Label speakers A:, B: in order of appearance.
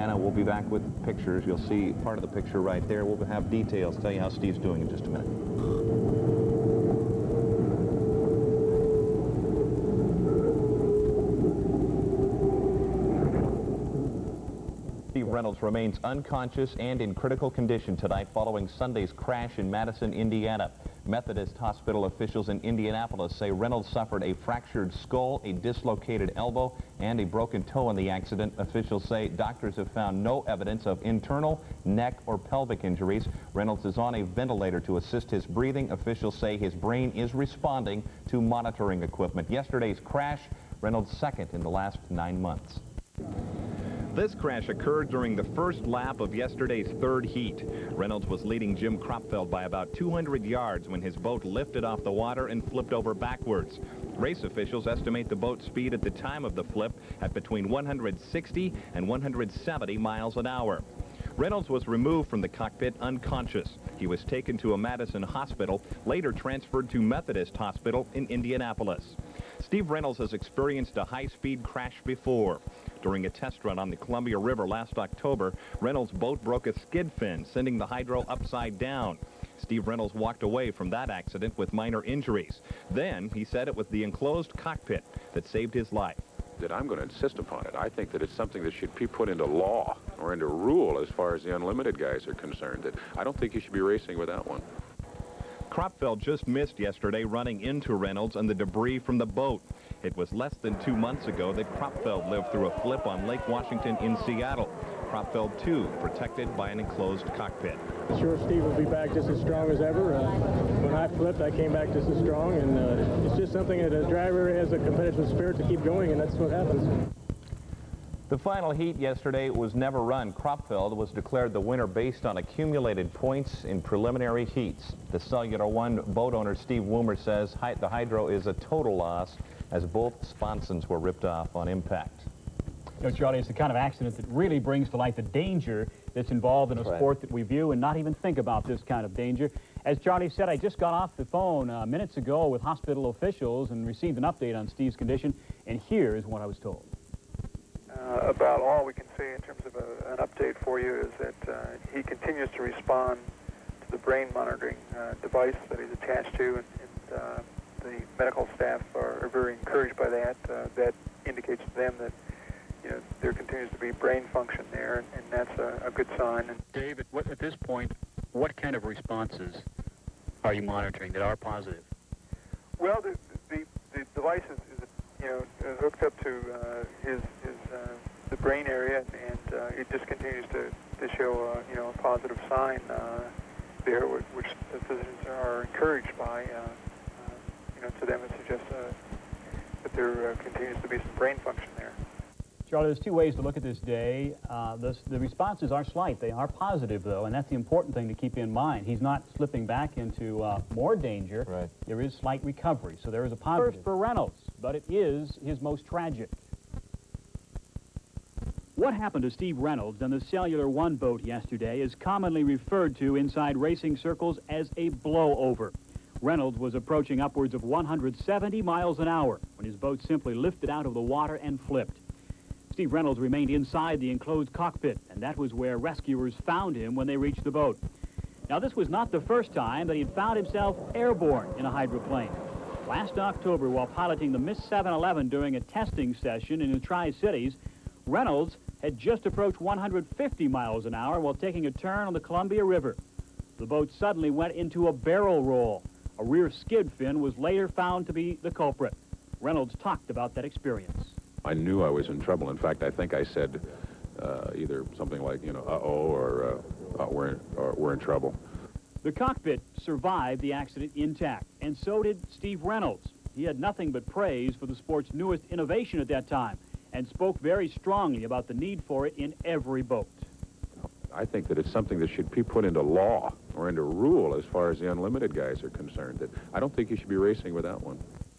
A: Indiana. We'll be back with pictures. You'll see part of the picture right there. We'll have details, tell you how Steve's doing in just a minute. Steve Reynolds remains unconscious and in critical condition tonight following Sunday's crash in Madison, Indiana. Methodist Hospital officials in Indianapolis say Reynolds suffered a fractured skull, a dislocated elbow, and a broken toe in the accident. Officials say doctors have found no evidence of internal, neck, or pelvic injuries. Reynolds is on a ventilator to assist his breathing. Officials say his brain is responding to monitoring equipment. Yesterday's crash, Reynolds' second in the last 9 months. This crash occurred during the first lap of yesterday's third heat. Reynolds was leading Jim Kropfeld by about 200 yards when his boat lifted off the water and flipped over backwards. Race officials estimate the boat's speed at the time of the flip at between 160 and 170 miles an hour. Reynolds was removed from the cockpit unconscious. He was taken to a Madison hospital, later transferred to Methodist Hospital in Indianapolis. Steve Reynolds has experienced a high-speed crash before. During a test run on the Columbia River last October, Reynolds' boat broke a skid fin, sending the hydro upside down. Steve Reynolds walked away from that accident with minor injuries. Then, he said it was the enclosed cockpit that saved his life.
B: That I'm going to insist upon it. I think that it's something that should be put into law or into rule as far as the unlimited guys are concerned. That I don't think you should be racing without one.
A: Kropfeld just missed yesterday running into Reynolds and the debris from the boat. It was less than 2 months ago that Kropfeld lived through a flip on Lake Washington in Seattle. Kropfeld, too, protected by an enclosed cockpit.
C: Sure, Steve will be back just as strong as ever. When I flipped, I came back just as strong, and it's just something that a driver has a competitive spirit to keep going, and that's what happens.
A: The final heat yesterday was never run. Kropfeld was declared the winner based on accumulated points in preliminary heats. The Cellular One boat owner Steve Woomer says the hydro is a total loss as both sponsons were ripped off on impact.
D: You know, Charlie, it's the kind of accident that really brings to light the danger that's involved in a sport that we view and not even think about this kind of danger. As Charlie said, I just got off the phone minutes ago with hospital officials and received an update on Steve's condition, and here is what I was told.
E: About all we can say in terms of an update for you is that he continues to respond to the brain monitoring device that he's attached to, and the medical staff are very encouraged by that. That indicates to them that there continues to be brain function there, and that's a good sign. And
F: David, at this point, what kind of responses are you monitoring that are positive?
E: Well, the device is hooked up to the brain area, and it just continues to show a positive sign there, which the physicians are encouraged by. To them, it suggests that there continues to be some brain function there.
D: Charlie, there's two ways to look at this day. The responses are slight. They are positive, though, and that's the important thing to keep in mind. He's not slipping back into more danger.
A: Right.
D: There is slight recovery, so there is a positive. First for Reynolds, but it is his most tragic. What happened to Steve Reynolds on the Cellular One boat yesterday is commonly referred to inside racing circles as a blowover. Reynolds was approaching upwards of 170 miles an hour when his boat simply lifted out of the water and flipped. Steve Reynolds remained inside the enclosed cockpit, and that was where rescuers found him when they reached the boat. Now, this was not the first time that he had found himself airborne in a hydroplane. Last October, while piloting the Miss 711 during a testing session in the Tri-Cities, Reynolds had just approached 150 miles an hour while taking a turn on the Columbia River. The boat suddenly went into a barrel roll. A rear skid fin was later found to be the culprit. Reynolds talked about that experience.
B: I knew I was in trouble. In fact, I think I said either something like, uh-oh, or we're in trouble.
D: The cockpit survived the accident intact, and so did Steve Reynolds. He had nothing but praise for the sport's newest innovation at that time and spoke very strongly about the need for it in every boat.
B: I think that it's something that should be put into law or into rule as far as the unlimited guys are concerned. That I don't think you should be racing without one.